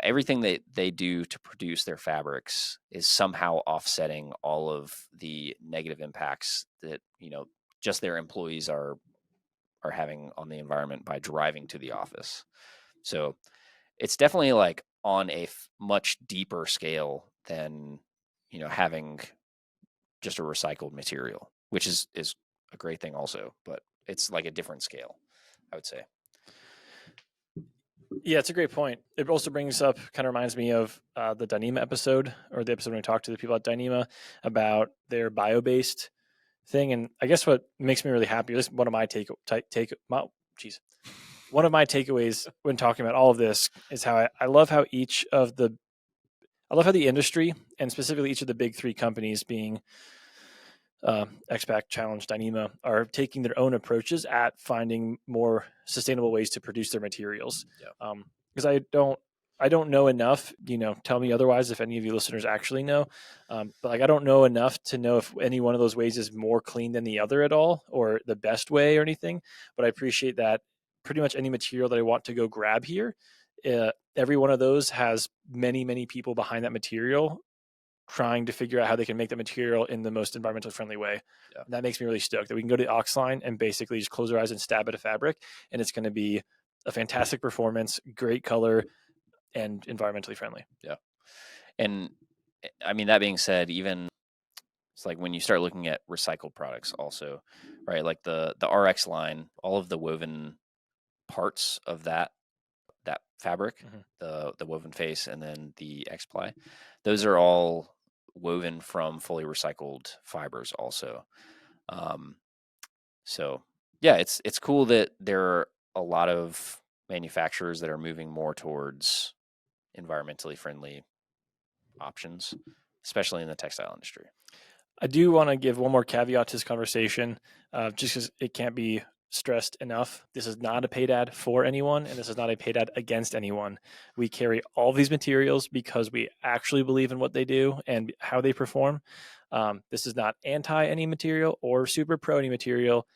everything that they do to produce their fabrics is somehow offsetting all of the negative impacts that just their employees are having on the environment by driving to the office. So it's definitely like on a much deeper scale than having just a recycled material, which is a great thing also, but it's like a different scale, I would say.
Yeah, it's a great point. It also brings up, kind of reminds me of the Dyneema episode, or the episode when we talked to the people at Dyneema about their bio-based thing. And I guess what makes me really happy, this is one of my one of my takeaways when talking about all of this is how I love how the industry, and specifically each of the big three companies being X-Pac, Challenge, Dyneema, are taking their own approaches at finding more sustainable ways to produce their materials. Because I don't know enough, tell me otherwise if any of you listeners actually know. But like, I don't know enough to know if any one of those ways is more clean than the other at all, or the best way or anything. But I appreciate that pretty much any material that I want to go grab here, every one of those has many, many people behind that material trying to figure out how they can make the material in the most environmentally friendly way. Yeah. And that makes me really stoked that we can go to the Ox line and basically just close our eyes and stab at a fabric, and it's going to be a fantastic performance, great color, and environmentally friendly.
Yeah. And I mean, that being said, even it's like when you start looking at recycled products also, right? Like the RX line, all of the woven parts of that fabric, the woven face, and then the X-Ply, those are all woven from fully recycled fibers also. So yeah, it's cool that there are a lot of manufacturers that are moving more towards environmentally friendly options, especially in the textile industry.
I do want to give one more caveat to this conversation, just because it can't be stressed enough. This is not a paid ad for anyone, and this is not a paid ad against anyone. We carry all these materials because we actually believe in what they do and how they perform. This is not anti any material or super pro any material.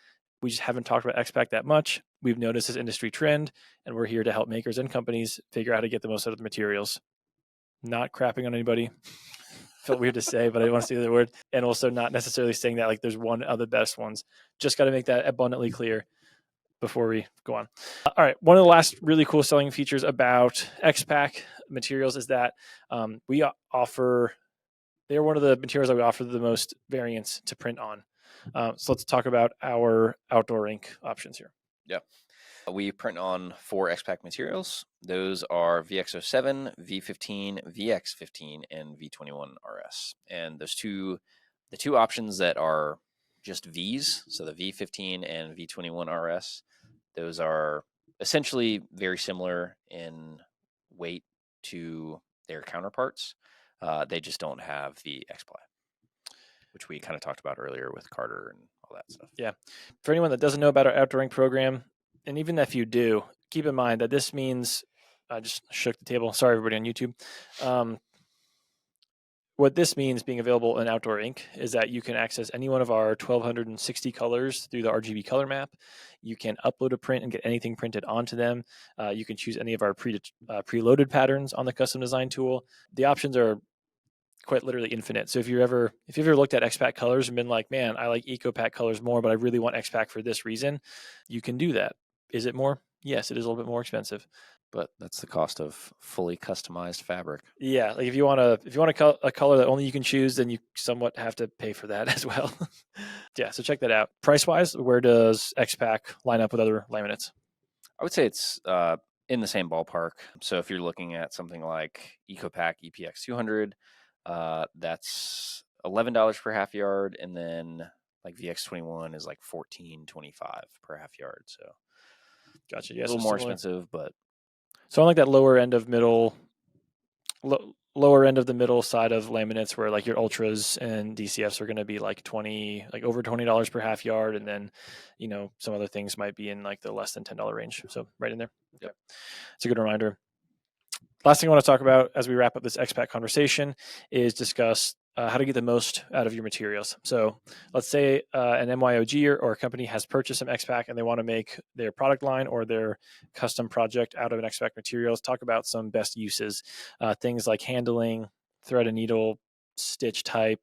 We just haven't talked about X-Pac that much. We've noticed this industry trend, and we're here to help makers and companies figure out how to get the most out of the materials. Not crapping on anybody. Felt weird to say, but I want to say the word. And also not necessarily saying that like there's one of the best ones. Just got to make that abundantly clear before we go on. All right. One of the last really cool selling features about X-Pac materials is that they're one of the materials that we offer the most variants to print on. So let's talk about our OutdoorINK options here.
Yeah. We print on 4 X-Pac materials. Those are VX07, V15, VX15, and V21 RS. And the two options that are just Vs, so the V15 and V21 RS, those are essentially very similar in weight to their counterparts. They just don't have the X-Ply, which we kind of talked about earlier with Carter and all that stuff.
Yeah. For anyone that doesn't know about our OutdoorINK program, and even if you do, keep in mind that this means, I just shook the table. Sorry, everybody on YouTube. What this means being available in OutdoorINK is that you can access any one of our 1,260 colors through the RGB color map. You can upload a print and get anything printed onto them. You can choose any of our preloaded patterns on the custom design tool. The options are quite literally infinite. So if you've ever looked at X-Pac colors and been like, man, I like EcoPac colors more, but I really want X-Pac for this reason, you can do that. Is it more? Yes, it is a little bit more expensive.
But that's the cost of fully customized fabric.
Yeah, like if you want a color that only you can choose, then you somewhat have to pay for that as well. Yeah, so check that out. Price wise, where does X-Pac line up with other laminates?
I would say it's in the same ballpark. So if you're looking at something like EcoPac EPX 200, that's $11 per half yard, and then like VX21 is like $14.25 per half yard. So
gotcha. Yeah,
a little more expensive, but
so on like that lower end of the middle side of laminates, where like your ultras and DCFs are going to be like over $20 per half yard, and then some other things might be in like the less than $10 range. So right in there.
Yep.
It's a good reminder. last thing I want to talk about as we wrap up this X-Pac conversation is discuss how to get the most out of your materials. So let's say an MYOG or a company has purchased some X-Pac and they want to make their product line or their custom project out of an X-Pac material. Let's talk about some best uses, things like handling, thread and needle, stitch type,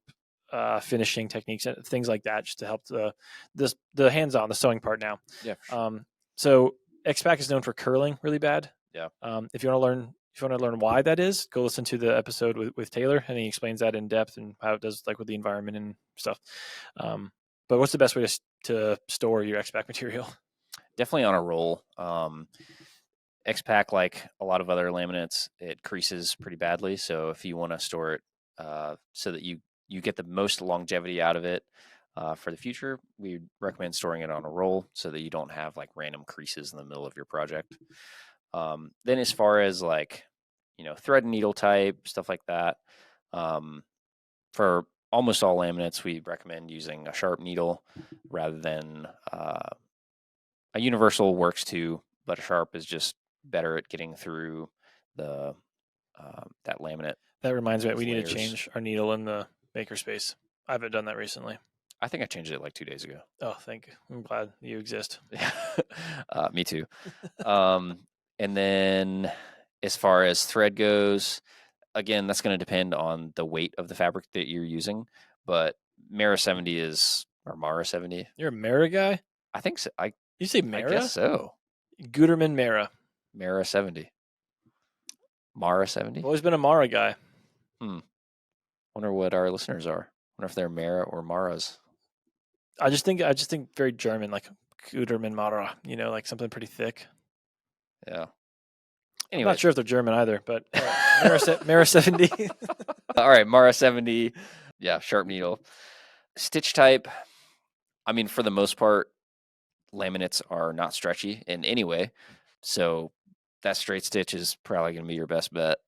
finishing techniques, and things like that, just to help the hands-on, the sewing part now.
Yeah. For sure.
So X-Pac is known for curling really bad.
Yeah.
If you want to learn why that is, go listen to the episode with Taylor, and he explains that in depth and how it does like with the environment and stuff. But what's the best way to store your X-Pac material?
Definitely on a roll. X-Pac, like a lot of other laminates, it creases pretty badly. So if you want to store it so that you get the most longevity out of it for the future, we recommend storing it on a roll so that you don't have like random creases in the middle of your project. Then as far as like, thread and needle type, stuff like that, for almost all laminates, we recommend using a sharp needle rather than a universal works too, but a sharp is just better at getting through the that laminate.
That reminds me,
those
we need
layers.
to change our needle in the makerspace. I haven't done that recently.
I think I changed it like 2 days ago.
Oh, I'm glad you exist.
Me too. And then as far as thread goes, again, that's going to depend on the weight of the fabric that you're using. But Mara 70 or Mara 70.
You're a Mara guy?
I think so.
You say
I
Mara?
guess so.
Guterman Mara.
Mara 70. Mara 70?
I've always been a Mara guy.
Wonder what our listeners are. Wonder if they're Mara or Maras.
I just think very German, like Guterman Mara, like something pretty thick.
Yeah.
Anyway. I'm not sure if they're German either, but Mara 70.
All right, Mara 70. Yeah, sharp needle. Stitch type. I mean, for the most part, laminates are not stretchy in any way. So that straight stitch is probably going to be your best bet.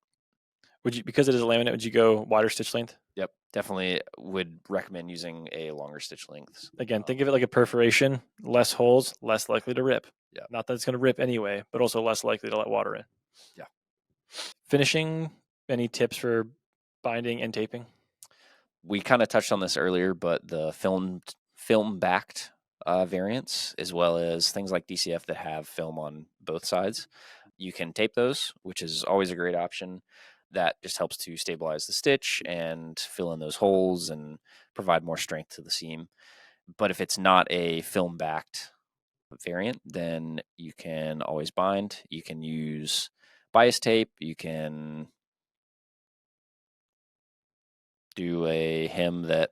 Because it is a laminate, would you go wider stitch length?
Yep, definitely would recommend using a longer stitch length.
Again, think of it like a perforation. Less holes, less likely to rip.
Yeah.
Not that it's going to rip anyway, but also less likely to let water in.
Yeah.
Finishing, any tips for binding and taping?
We kind of touched on this earlier, but the film-backed variants, as well as things like DCF that have film on both sides, you can tape those, which is always a great option. That just helps to stabilize the stitch and fill in those holes and provide more strength to the seam. But if it's not a film-backed variant, then you can always bind. You can use bias tape. You can do a hem that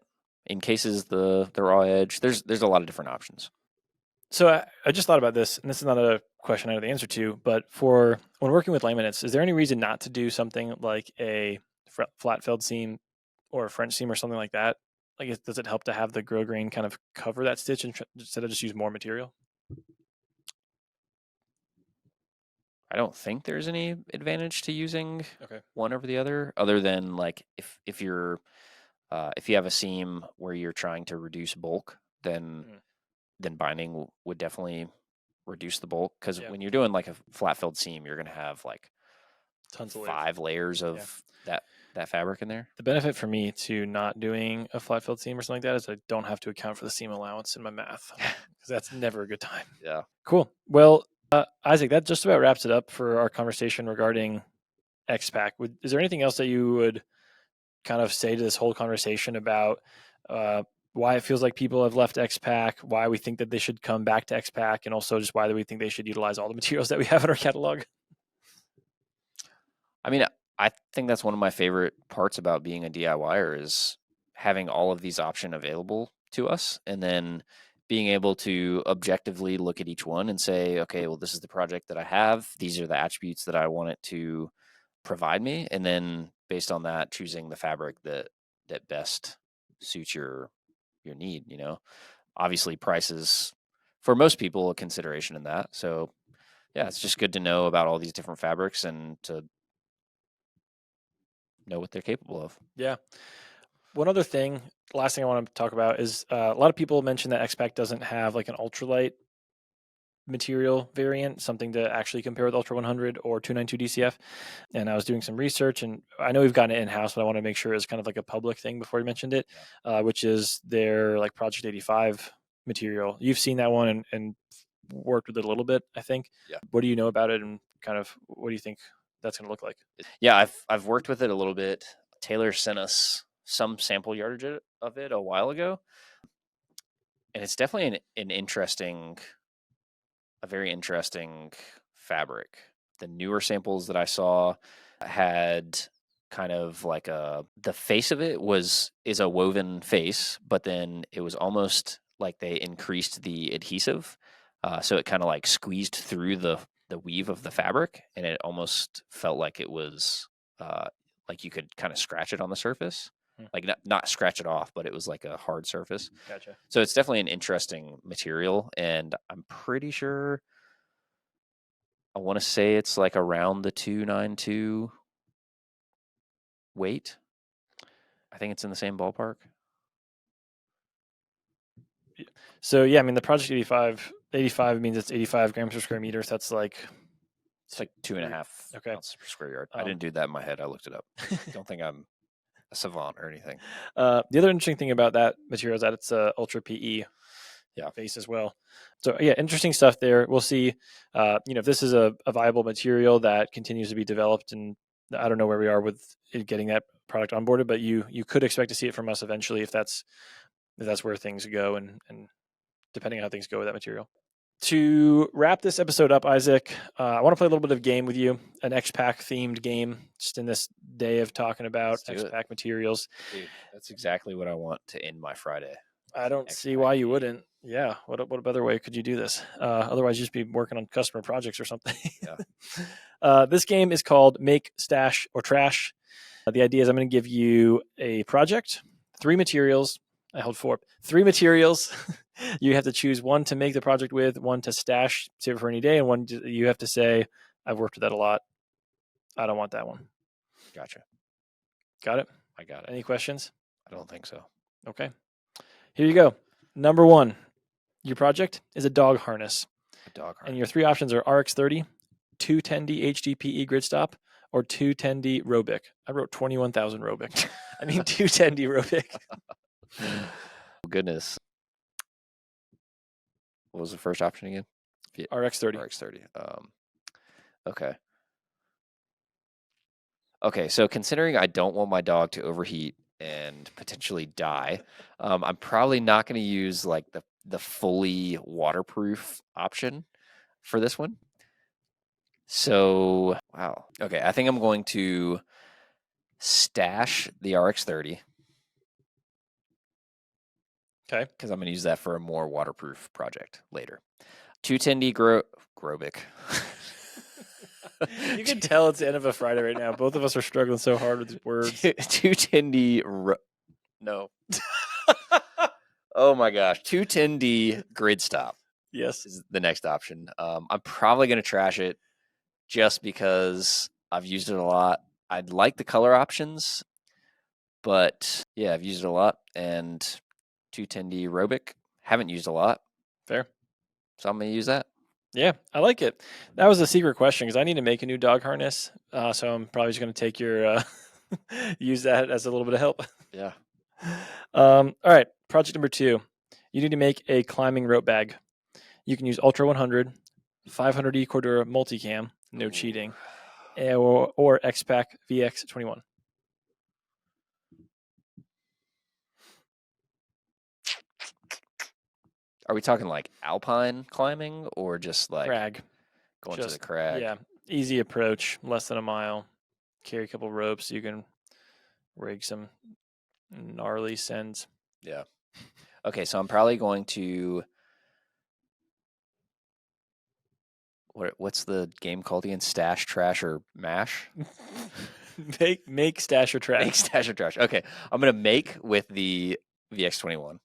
encases the raw edge. There's a lot of different options.
So I just thought about this, and this is not a question I know the answer to, but for when working with laminates, is there any reason not to do something like a flat felled seam or a French seam or something like that? Like, does it help to have the grow grain kind of cover that stitch instead of just use more material?
I don't think there's any advantage to using
Okay.
one over the other than like if you have a seam where you're trying to reduce bulk, then binding would definitely reduce the bulk, because when you're doing like a flat filled seam, you're going to have like
tons of
5 layers of that fabric in there.
The benefit for me to not doing a flat filled seam or something like that is I don't have to account for the seam allowance in my math, because that's never a good time.
Yeah.
Cool. Well, Isaac, that just about wraps it up for our conversation regarding X-Pac. Is there anything else that you would kind of say to this whole conversation about why it feels like people have left X-Pac, why we think that they should come back to X-Pac, and also just why we think they should utilize all the materials that we have in our catalog?
I mean, I think that's one of my favorite parts about being a DIYer is having all of these options available to us, and then being able to objectively look at each one and say, okay, well, this is the project that I have. These are the attributes that I want it to provide me. And then based on that, choosing the fabric that best suits your need. Obviously price is for most people a consideration in that. So yeah, it's just good to know about all these different fabrics and to know what they're capable of.
Yeah. One other thing, last thing I want to talk about is a lot of people mention that X-Pac doesn't have like an ultralight material variant, something to actually compare with Ultra 100 or 292 DCF. And I was doing some research, and I know we've gotten it in-house, but I want to make sure it's kind of like a public thing before you mentioned it, which is their like Project 85 material. You've seen that one and worked with it a little bit, I think.
Yeah.
What do you know about it, and kind of what do you think that's going to look like?
Yeah, I've worked with it a little bit. Taylor sent us some sample yardage of it a while ago, and it's definitely a very interesting fabric. The newer samples that I saw had kind of like the face of it is a woven face, but then it was almost like they increased the adhesive, so it kind of like squeezed through the weave of the fabric, and it almost felt like it was like you could kind of scratch it on the surface. Like not scratch it off, but it was like a hard surface.
Gotcha.
So it's definitely an interesting material, and I'm pretty sure I want to say it's like around the 292 weight. I think it's in the same ballpark.
So yeah, I mean the Project 85 means it's 85 grams per square meter. So that's like
It's like 2.5 ounces per square yard. I didn't do that in my head. I looked it up. Don't think I'm a savant or anything.
The other interesting thing about that material is that it's a Ultra-PE base as well. So yeah, interesting stuff there. We'll see, if this is a viable material that continues to be developed, and I don't know where we are with getting that product onboarded, but you could expect to see it from us eventually if that's where things go, and depending on how things go with that material. To wrap this episode up, Isaac, I want to play a little bit of game with you, an X-Pac themed game, just in this day of talking about X-Pac materials.
Dude, that's exactly what I want to end my Friday.
I don't see why you wouldn't. Yeah. What other way could you do this? Otherwise, you'd just be working on customer projects or something.
Yeah.
This game is called Make, Stash, or Trash. The idea is I'm going to give you a project, 3 materials. I held 4. 3 materials. You have to choose one to make the project with, one to stash, save it for any day, and one you have to say, I've worked with that a lot. I don't want that one.
Gotcha.
Got it?
I got it.
Any questions?
I don't think so.
Okay. Here you go. Number 1, your project is a dog harness.
A dog harness.
And your 3 options are RX30, 210D HDPE grid stop, or 210D Robic. I wrote 21,000 Robic. I mean 210D Robic.
Goodness. What was the first option again?
RX30.
RX30. Okay. Okay, so considering I don't want my dog to overheat and potentially die, I'm probably not going to use like the fully waterproof option for this one. So, wow. Okay, I think I'm going to stash the RX30.
Okay.
Because I'm going to use that for a more waterproof project later. 210D Grobic.
You can tell it's the end of a Friday right now. Both of us are struggling so hard with these words.
210D. No. Oh my gosh. 210D grid stop.
Yes.
Is the next option. I'm probably going to trash it just because I've used it a lot. I'd like the color options, but yeah, I've used it a lot. And 210D Robic, haven't used a lot.
Fair.
So I'm going to use that.
Yeah, I like it. That was a secret question because I need to make a new dog harness. So I'm probably just going to take your, use that as a little bit of help.
Yeah.
All right. Project number 2. You need to make a climbing rope bag. You can use Ultra 100, 500E Cordura Multicam, no cheating, or X-Pac VX21.
Are we talking like alpine climbing or just like
crag?
Going to the crag?
Yeah, easy approach, less than a mile. Carry a couple ropes. You can rig some gnarly sends.
Yeah. Okay, so I'm probably going to. What's the game called again? Stash, trash, or mash?
make stash or trash.
Make stash or trash. Okay, I'm gonna make with the VX21.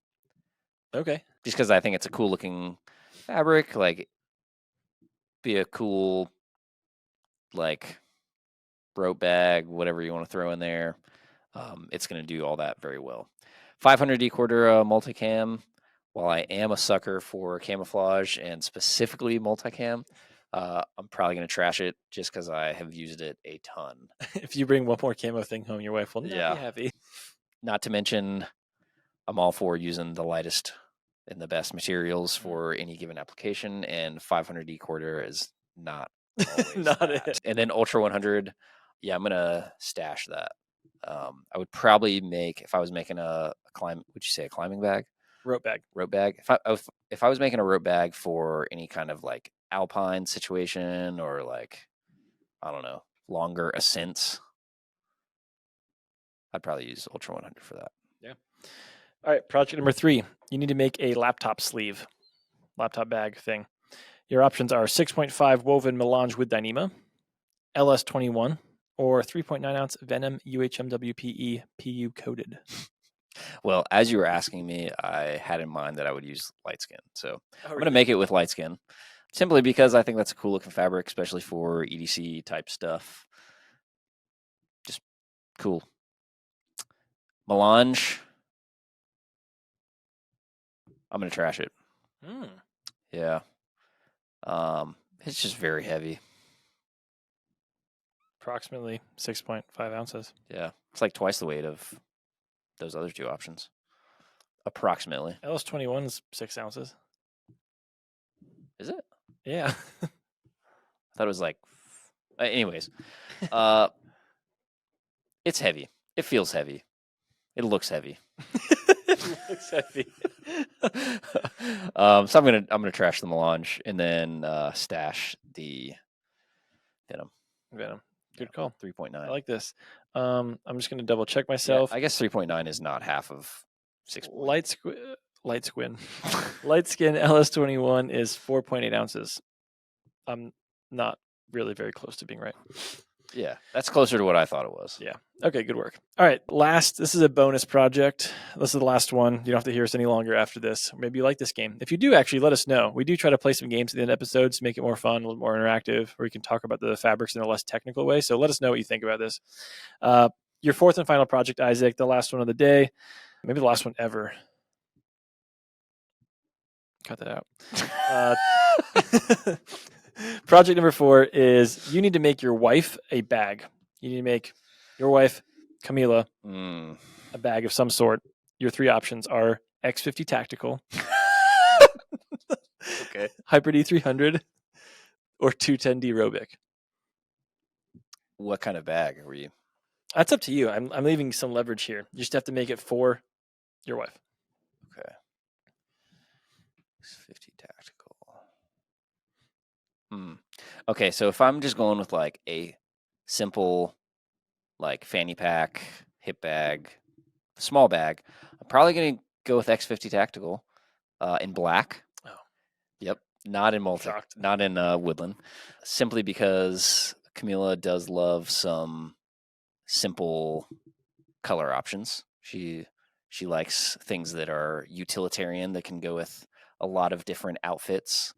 Okay.
Just because I think it's a cool looking fabric, like be a cool like rope bag, whatever you want to throw in there. It's gonna do all that very well. 500D Cordura multicam while I am a sucker for camouflage and specifically multicam, I'm probably going to trash it just because I have used it a ton.
If you bring one more camo thing home, your wife will not
Yeah.
be happy.
Not to mention, I'm all for using the lightest and the best materials for any given application, and 500D quarter is not always
Not
that.
it.
And then Ultra 100, yeah, I'm gonna stash that. I would probably make, if I was making a climb, would you say a climbing bag?
Rope bag.
Rope bag. If I was making a rope bag for any kind of like alpine situation or like, I don't know, longer ascents, I'd probably use Ultra 100 for that.
Yeah. All right, project number 3. You need to make a laptop sleeve, laptop bag thing. Your options are 6.5 woven melange with Dyneema, LS21, or 3.9 ounce Venom UHMWPE PU coated.
Well, as you were asking me, I had in mind that I would use LiteSkin. So I'm going to make it with LiteSkin simply because I think that's a cool looking fabric, especially for EDC type stuff. Just cool. Melange, I'm going to trash it. Yeah. It's just very heavy.
Approximately 6.5 ounces.
Yeah. It's like twice the weight of those other two options. Approximately.
LS21 is 6 ounces.
Is it?
Yeah.
I thought it was like, anyways, it's heavy. It feels heavy. It looks heavy.
It looks heavy.
So I'm gonna trash the melange and then stash the Venom.
Good call.
3.9.
I like this. I'm just gonna double check myself.
Yeah, I guess 3.9 is not half of 6.
LiteSkin LS21 is 4.8 ounces. I'm not really very close to being right.
Yeah, that's closer to what I thought it was.
Yeah. Okay, good work. All right, this is a bonus project. This is the last one. You don't have to hear us any longer after this. Maybe you like this game. If you do, actually, let us know. We do try to play some games at the end of episodes to make it more fun, a little more interactive, where we can talk about the fabrics in a less technical way. So let us know what you think about this. Your fourth and final project, Isaac, the last one of the day, maybe the last one ever. Cut that out. Project number 4 is you need to make your wife a bag. You need to make your wife, Camila, a bag of some sort. Your 3 options are X50 Tactical,
Okay.
Hyper D300, or 210D Robic.
What kind of bag were you?
That's up to you. I'm leaving some leverage here. You just have to make it for your wife.
Okay. X50 Tactical. Okay, so if I'm just going with like a simple like fanny pack, hip bag, small bag, I'm probably going to go with X50 Tactical in black.
Oh.
Yep. Not in not in woodland. Simply because Camila does love some simple color options. She likes things that are utilitarian that can go with a lot of different outfits.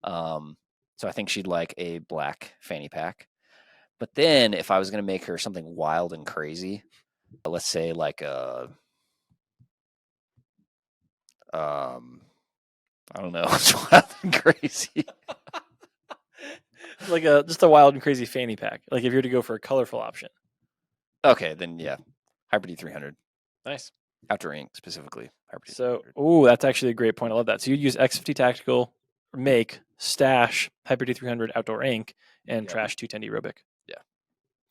So I think she'd like a black fanny pack. But then if I was going to make her something wild and crazy, let's say like a, I don't know, it's wild and crazy.
Like just a wild and crazy fanny pack. Like if you're to go for a colorful option.
Okay, then yeah, Hyper D300.
Nice.
OutdoorINK specifically.
So, that's actually a great point. I love that. So you'd use X50 Tactical, make, stash, Hyper D300, OutdoorINK, and trash 210D Robic.
Yeah.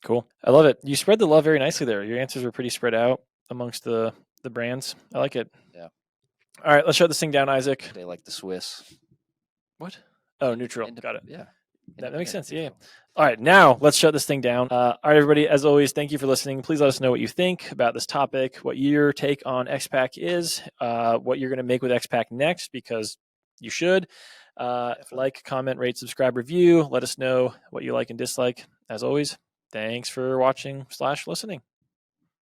Cool. I love it. You spread the love very nicely there. Your answers were pretty spread out amongst the brands. I like it.
Yeah.
All right, let's shut this thing down, Isaac.
They like the Swiss.
What? Oh, neutral. Got it.
Yeah.
That makes sense. Yeah. All right, now let's shut this thing down. All right, everybody, as always, thank you for listening. Please let us know what you think about this topic, what your take on X-Pac is, what you're going to make with X-Pac next, because you should. Like, comment, rate, subscribe, review. Let us know what you like and dislike. As always, thanks for watching / listening.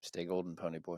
Stay golden, Pony Boy.